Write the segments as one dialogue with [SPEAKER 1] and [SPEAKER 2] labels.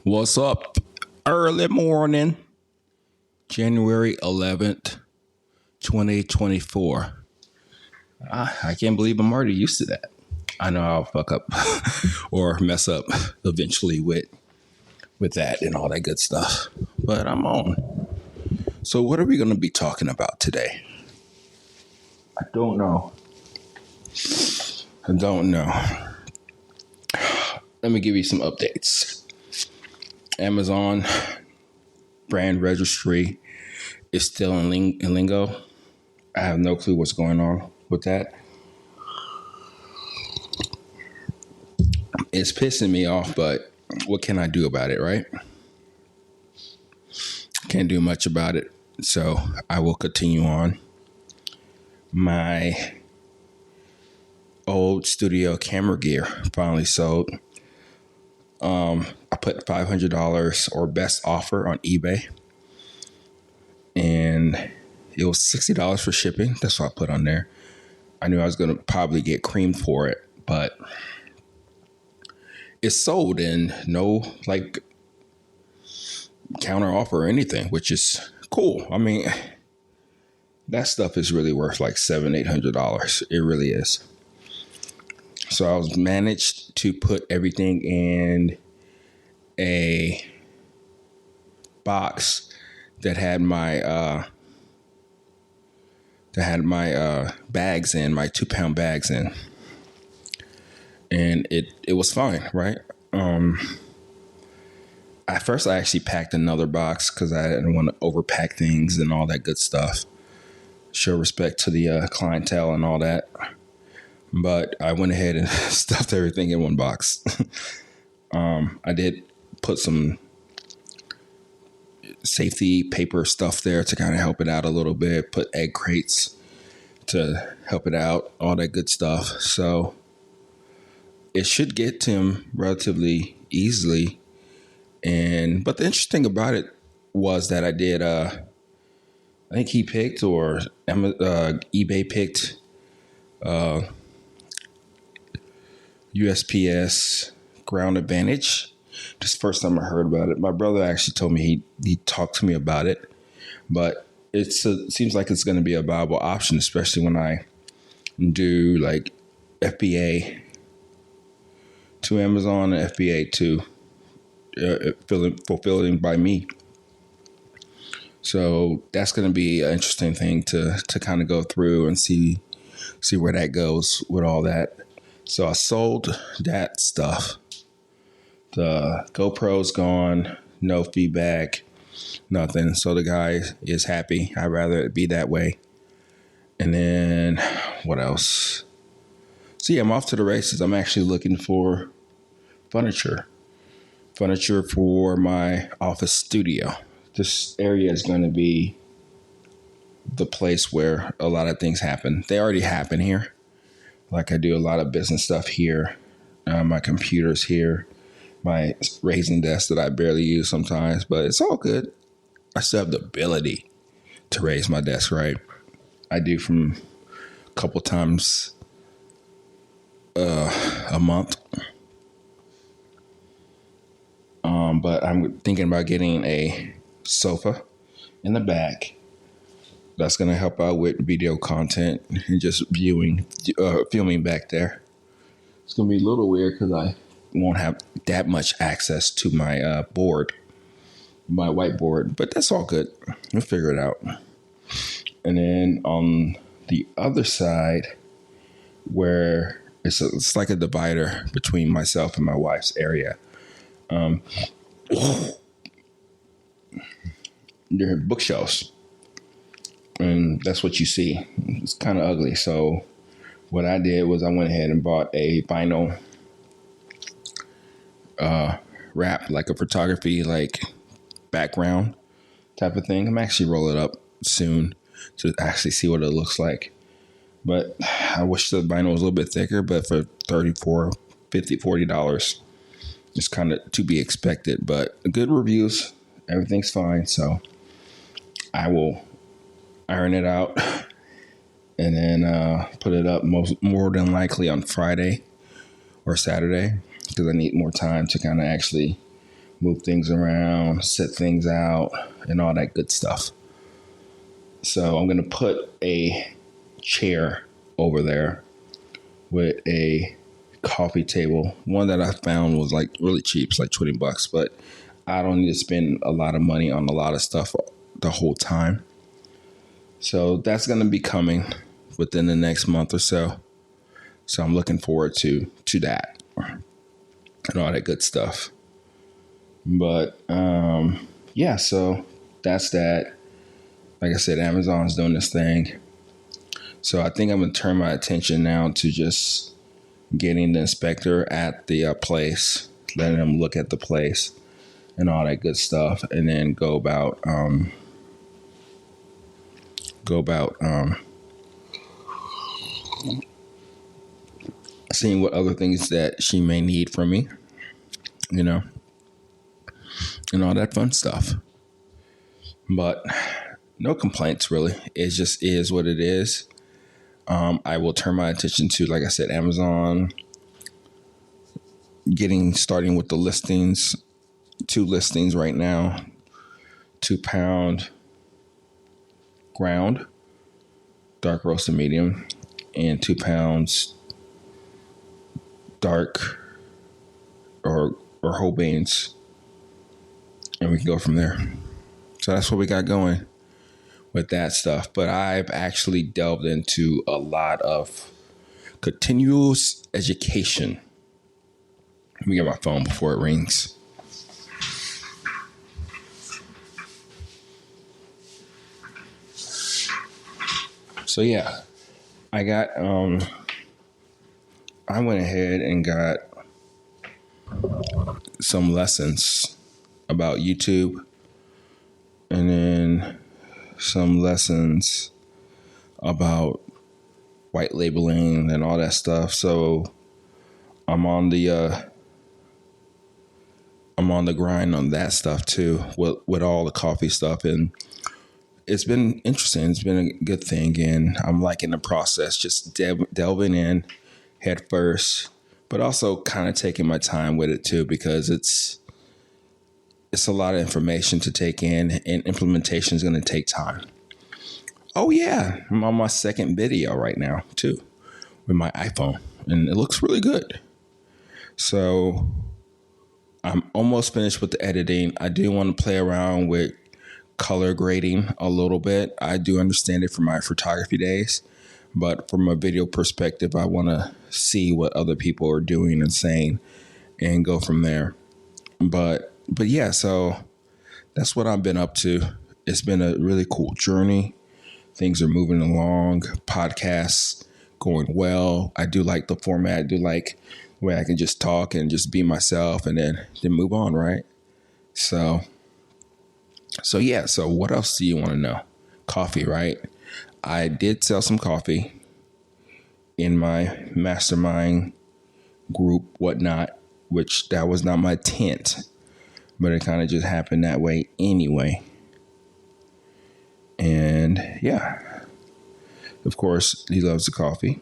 [SPEAKER 1] What's up? Early morning, January 11th, 2024. I can't believe I'm already used to that. I know I'll fuck up or mess up eventually with that and all that good stuff. But I'm on. So what are we going to be talking about today? I don't know. Let me give you some updates. Amazon brand registry is still in lingo. I have no clue what's going on with that. It's pissing me off, but what can I do about it, right? Can't do much about it. So I will continue on. My old studio camera gear finally sold. I put $500 or best offer on eBay. And it was $60 for shipping. That's what I put on there. I knew I was going to probably get creamed for it, but it's sold and no counter offer or anything, which is cool. I mean, that stuff is really worth like $700-800. It really is. So I was managed to put everything in a box that had my bags in, my 2-pound bags in, and it was fine, right? At first, I actually packed another box because I didn't want to overpack things and all that good stuff. Show respect to the clientele and all that. But I went ahead and stuffed everything in one box. I did put some safety paper stuff there to kind of help it out a little bit. Put egg crates to help it out, all that good stuff. So it should get to him relatively easily. But the interesting thing about it was that I did, I think he picked or eBay picked USPS Ground Advantage. This is the first time I heard about it. My brother actually told me he talked to me about it, but it seems like it's going to be a viable option, especially when I do like FBA to Amazon and FBA to fulfilling by me. So that's going to be an interesting thing to kind of go through and see where that goes with all that. So I sold that stuff. The GoPro's gone, no feedback, nothing. So the guy is happy. I'd rather it be that way. And then what else? So yeah, I'm off to the races. I'm actually looking for furniture for my office studio. This area is going to be the place where a lot of things happen. They already happen here. Like I do a lot of business stuff here. My computer's here. My raising desk that I barely use sometimes, but it's all good. I still have the ability to raise my desk, right? I do from a couple times a month. But I'm thinking about getting a sofa in the back. That's going to help out with video content and just filming back there. It's going to be a little weird because I won't have that much access to my my whiteboard, but that's all good. We'll figure it out. And then on the other side, where it's like a divider between myself and my wife's area. There are bookshelves, and that's what you see. It's kind of ugly. So what I did was I went ahead and bought a vinyl wrap, like a photography background type of thing. I'm actually roll it up soon to actually see what it looks like. But I wish the vinyl was a little bit thicker, but for $34, $50, $40, it's kind of to be expected. But good reviews, everything's fine. So I will iron it out and then put it up more than likely on Friday or Saturday, because I need more time to kind of actually move things around, set things out, and all that good stuff. So I'm going to put a chair over there with a coffee table. One that I found was like really cheap, it's like $20, but I don't need to spend a lot of money on a lot of stuff the whole time. So that's going to be coming within the next month or so. So I'm looking forward to that and all that good stuff. But yeah, so that's that. Like I said, Amazon's doing this thing. So I think I'm going to turn my attention now to just getting the inspector at the place, letting them look at the place and all that good stuff, and then go about seeing what other things that she may need from me, you know, and all that fun stuff. But no complaints, really. It just is what it is. I will turn my attention to, like I said, Amazon, starting with the listings. 2 listings right now. 2-pound ground, dark roasted medium, and 2 pounds dark or whole beans, and we can go from there. So that's what we got going with that stuff. But I've actually delved into a lot of continuous education. Let me get my phone before it rings. So yeah, I went ahead and got some lessons about YouTube, and then some lessons about white labeling and all that stuff. So I'm on the grind on that stuff too, with all the coffee stuff, and it's been interesting. It's been a good thing, and I'm liking the process, just delving in head first, but also kind of taking my time with it too, because it's a lot of information to take in, and implementation is going to take time. Oh yeah, I'm on my second video right now too with my iPhone, and it looks really good. So I'm almost finished with the editing. I do want to play around with color grading a little bit. I do understand it from my photography days, but from a video perspective, I want to see what other people are doing and saying and go from there. But yeah, so that's what I've been up to. It's been a really cool journey. Things are moving along. Podcasts going well. I do like the format. I do like where I can just talk and just be myself, and then move on, right? So yeah. So what else do you want to know? Coffee, right? I did sell some coffee in my mastermind group, whatnot, which that was not my intent, but it kind of just happened that way anyway. And yeah, of course, he loves the coffee,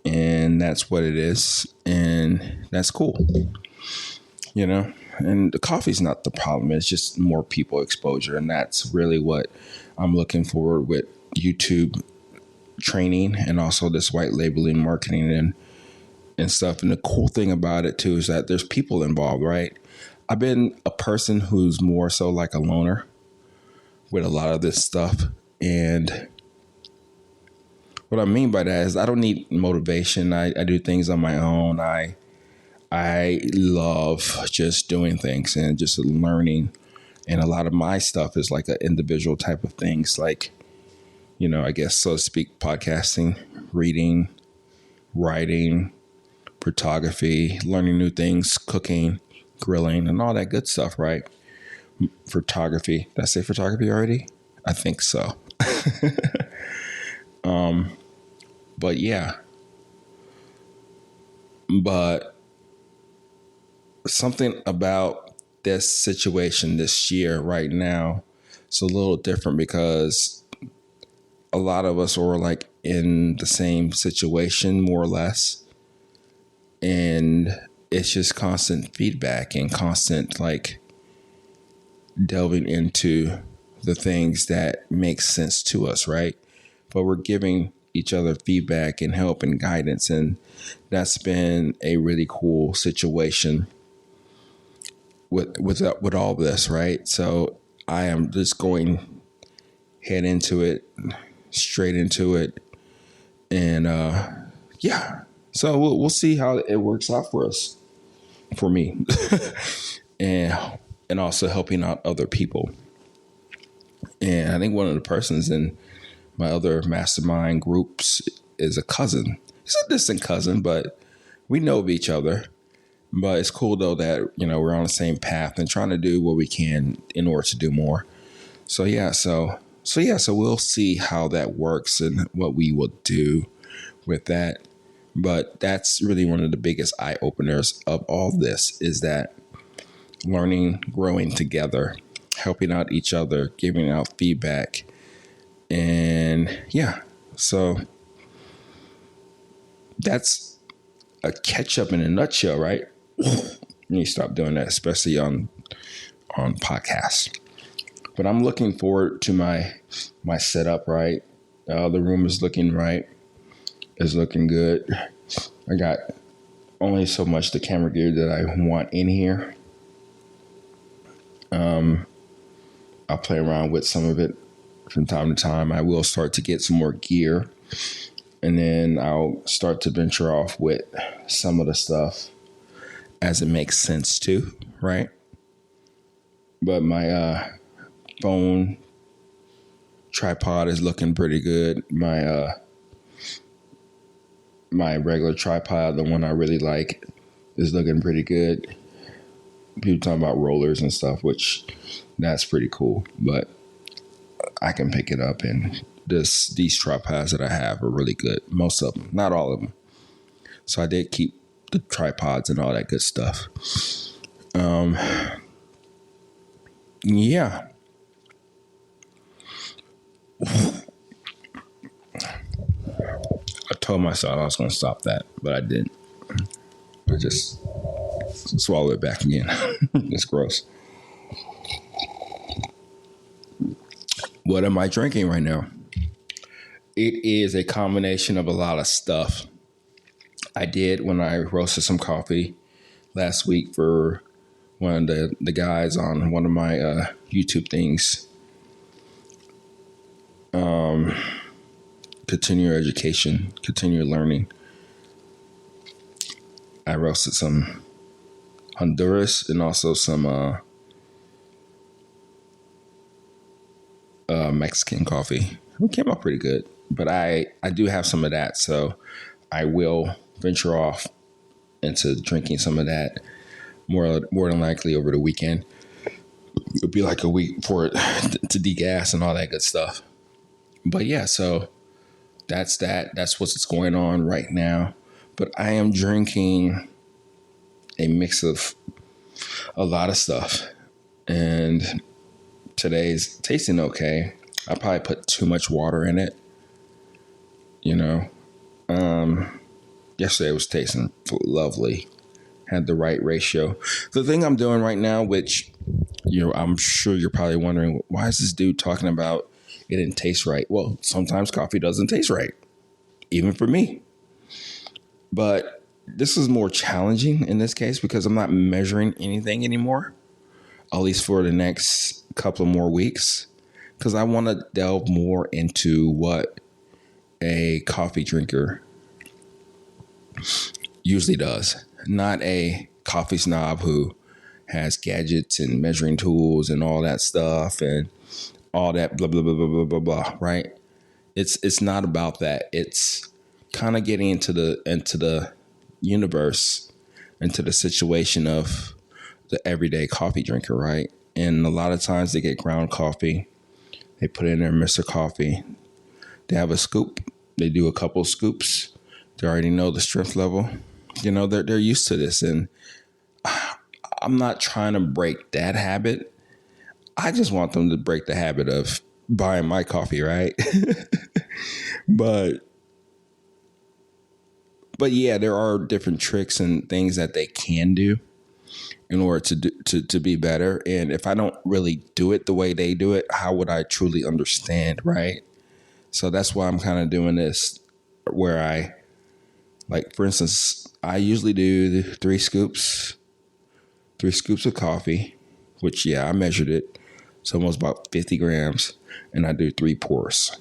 [SPEAKER 1] and that's what it is, and that's cool, you know. And the coffee's not the problem. It's just more people exposure. And that's really what I'm looking for with YouTube training, and also this white labeling marketing and stuff. And the cool thing about it too is that there's people involved, right? I've been a person who's more so like a loner with a lot of this stuff. And what I mean by that is I don't need motivation. I do things on my own. I love just doing things and just learning. And a lot of my stuff is like an individual type of things, like, you know, I guess, so to speak, podcasting, reading, writing, photography, learning new things, cooking, grilling, and all that good stuff, right? Photography. Did I say photography already? I think so. But yeah. But something about this situation this year right now, it's a little different because a lot of us are like in the same situation, more or less. And it's just constant feedback and constant like delving into the things that make sense to us, right? But we're giving each other feedback and help and guidance, and that's been a really cool situation with all this, right? So I am just going head into it, straight into it, and yeah. So we'll see how it works out for us, for me, and also helping out other people. And I think one of the persons in my other mastermind groups is a cousin. He's a distant cousin, but we know of each other. But it's cool though that, you know, we're on the same path and trying to do what we can in order to do more. So yeah, so we'll see how that works and what we will do with that. But that's really one of the biggest eye openers of all this, is that learning, growing together, helping out each other, giving out feedback. And yeah, so that's a catch up in a nutshell, right? You need to stop doing that, especially on podcasts. But I'm looking forward to my setup, right? The room is looking right. It's looking good. I got only so much the camera gear that I want in here. I'll play around with some of it from time to time. I will start to get some more gear, and then I'll start to venture off with some of the stuff as it makes sense too, right? But my phone tripod is looking pretty good. My regular tripod, the one I really like, is looking pretty good. People talking about rollers and stuff, which that's pretty cool, but I can pick it up, and these tripods that I have are really good. Most of them, not all of them. So I did keep the tripods and all that good stuff. Yeah. I told myself I was going to stop that, but I didn't. I just swallow it back again. It's gross. What am I drinking right now? It is a combination of a lot of stuff. I did when I roasted some coffee last week for one of the guys on one of my YouTube things. Continue education, continue learning. I roasted some Honduras and also some Mexican coffee. It came out pretty good, but I do have some of that, so I will venture off into drinking some of that more than likely over the weekend. It'll be like a week for it to degas and all that good stuff. But yeah, so that's that. That's what's going on right now. But I am drinking a mix of a lot of stuff, and today's tasting okay. I probably put too much water in it, you know. Yesterday it was tasting lovely, had the right ratio. The thing I'm doing right now, which, you know, I'm sure you're probably wondering, why is this dude talking about it didn't taste right? Well, sometimes coffee doesn't taste right, even for me. But this is more challenging in this case because I'm not measuring anything anymore, at least for the next couple of more weeks, because I want to delve more into what a coffee drinker usually does. Not a coffee snob who has gadgets and measuring tools and all that stuff and all that blah, blah, blah, blah, blah, blah, blah, right? It's not about that. It's kind of getting into the universe, into the situation of the everyday coffee drinker, right? And a lot of times they get ground coffee. They put it in their Mr. Coffee. They have a scoop. They do a couple scoops. They already know the strength level. You know, they're used to this. And I'm not trying to break that habit. I just want them to break the habit of buying my coffee, right? But But yeah, there are different tricks and things that they can do in order to be better. And if I don't really do it the way they do it, how would I truly understand, right? So that's why I'm kind of doing this where I, like, for instance, I usually do the three scoops of coffee, which, yeah, I measured it. It's almost about 50 grams, and I do 3 pours.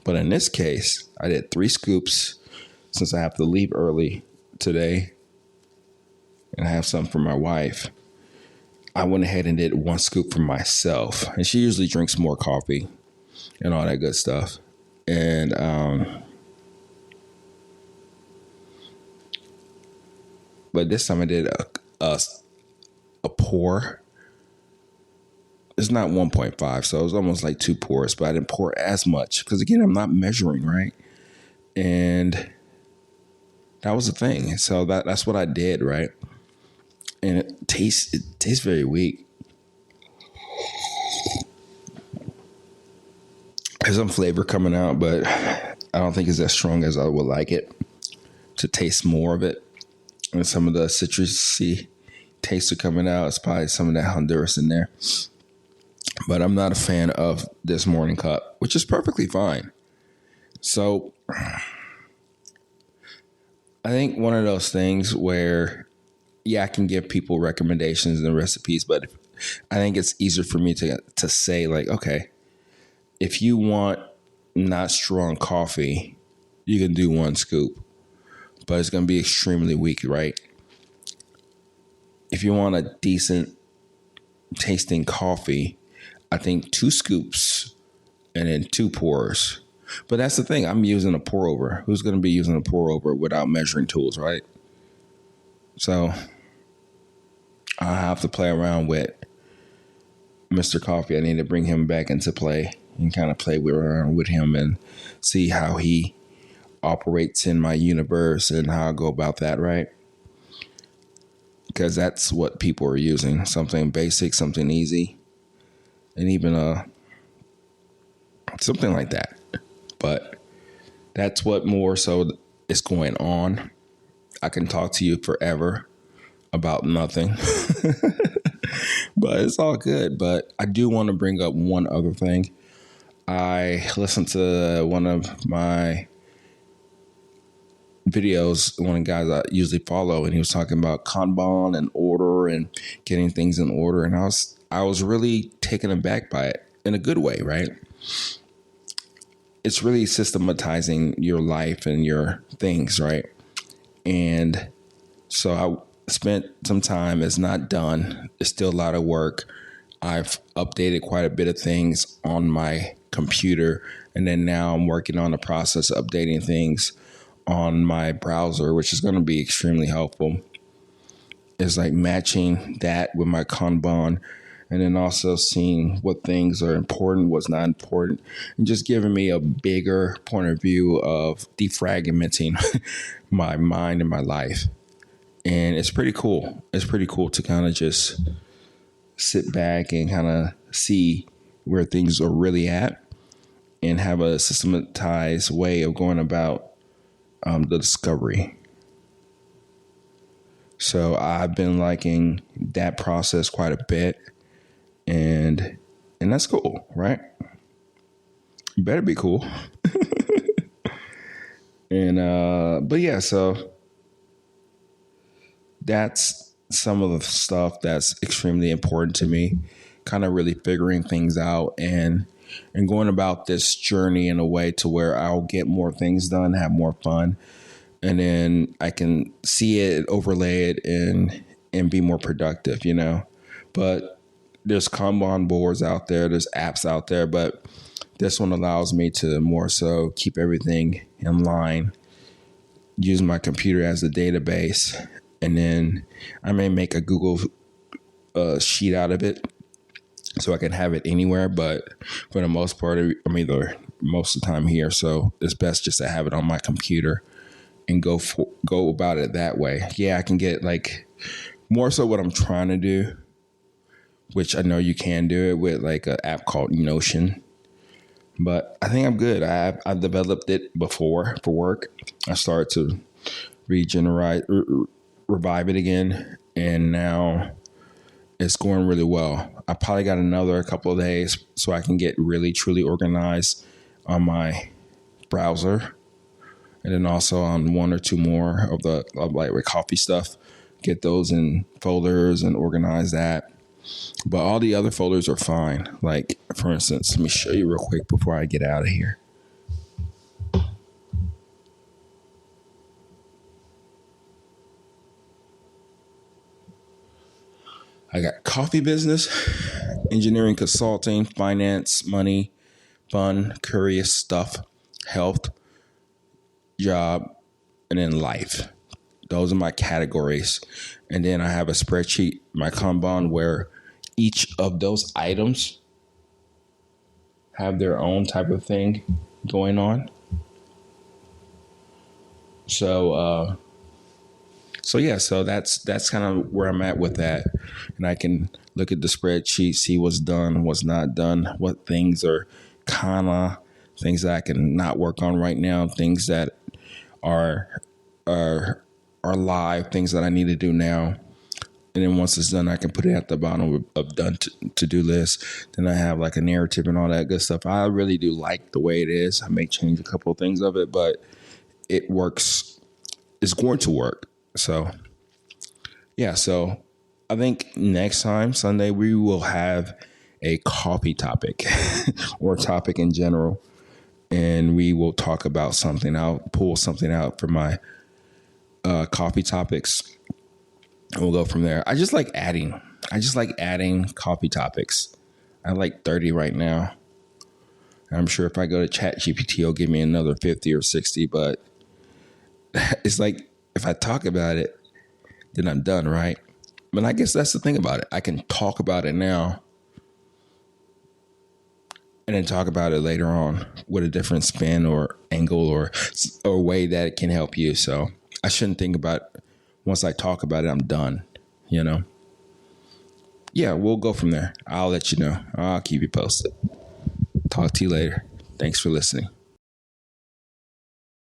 [SPEAKER 1] But in this case, I did 3 scoops since I have to leave early today and I have some for my wife. I went ahead and did 1 scoop for myself. And she usually drinks more coffee and all that good stuff. And but this time I did a pour. It's not 1.5, so it was almost like 2 pours, but I didn't pour as much because, again, I'm not measuring, right? And that was the thing. So that's what I did, right? And it tastes very weak. There's some flavor coming out, but I don't think it's as strong as I would like it to taste more of it. And some of the citrusy tastes are coming out. It's probably some of that Honduras in there. But I'm not a fan of this morning cup, which is perfectly fine. So I think one of those things where, yeah, I can give people recommendations and recipes, but I think it's easier for me to say, like, okay, if you want not strong coffee, you can do 1 scoop, but it's going to be extremely weak, right? If you want a decent tasting coffee, I think 2 scoops and then 2 pours. But that's the thing. I'm using a pour over. Who's going to be using a pour over without measuring tools, right? So I have to play around with Mr. Coffee. I need to bring him back into play and kind of play around with him and see how he operates in my universe and how I go about that, right? Because that's what people are using. Something basic, something easy, and even something like that. But that's what more so is going on. I can talk to you forever about nothing. But it's all good. But I do want to bring up one other thing. I listened to one of my videos, one of the guys I usually follow, and he was talking about Kanban and order and getting things in order. And I was really taken aback by it in a good way, right? It's really systematizing your life and your things, right? And so I spent some time. It's not done. It's still a lot of work. I've updated quite a bit of things on my computer. And then now I'm working on the process of updating things on my browser, which is going to be extremely helpful. It's like matching that with my Kanban and then also seeing what things are important, what's not important, and just giving me a bigger point of view of defragmenting my mind and my life. And it's pretty cool. It's pretty cool to kind of just sit back and kind of see where things are really at and have a systematized way of going about the discovery. So I've been liking that process quite a bit, and that's cool, right? You better be cool. And but yeah, so that's some of the stuff that's extremely important to me, kind of really figuring things out and going about this journey in a way to where I'll get more things done, have more fun, and then I can see it, overlay it, and be more productive, you know. But there's Kanban boards out there, there's apps out there, but this one allows me to more so keep everything in line, use my computer as a database, and then I may make a Google sheet out of it so I can have it anywhere. But for the most part, I'm either most of the time here, so it's best just to have it on my computer and go about it that way. Yeah, I can get like more so what I'm trying to do, which I know you can do it with like an app called Notion. But I think I'm good. I've developed it before for work. I started to regenerate, revive it again. And now it's going really well. I probably got another couple of days so I can get really, truly organized on my browser. And then also on one or two more of the lightweight coffee stuff, get those in folders and organize that. But all the other folders are fine. Like, for instance, let me show you real quick before I get out of here. I got coffee business, engineering consulting, finance, money, fun, curious stuff, health, job, and then life. Those are my categories. And then I have a spreadsheet, my Kanban, where each of those items have their own type of thing going on. So yeah, so that's kind of where I'm at with that. And I can look at the spreadsheet, see what's done, what's not done, what things are kind of things that I can not work on right now, things that are live, things that I need to do now. And then once it's done, I can put it at the bottom of done to do list. Then I have like a narrative and all that good stuff. I really do like the way it is. I may change a couple of things of it, but it works. It's going to work. So, yeah. So I think next time, Sunday, we will have a coffee topic or topic in general. And we will talk about something. I'll pull something out for my coffee topics. And we'll go from there. I just like adding coffee topics. I have like 30 right now. I'm sure if I go to ChatGPT, it'll give me another 50 or 60. But it's like, if I talk about it, then I'm done, right? But I guess that's the thing about it. I can talk about it now and then talk about it later on with a different spin or angle or way that it can help you. So I shouldn't think about it. Once I talk about it, I'm done, you know? Yeah, we'll go from there. I'll let you know. I'll keep you posted. Talk to you later. Thanks for listening.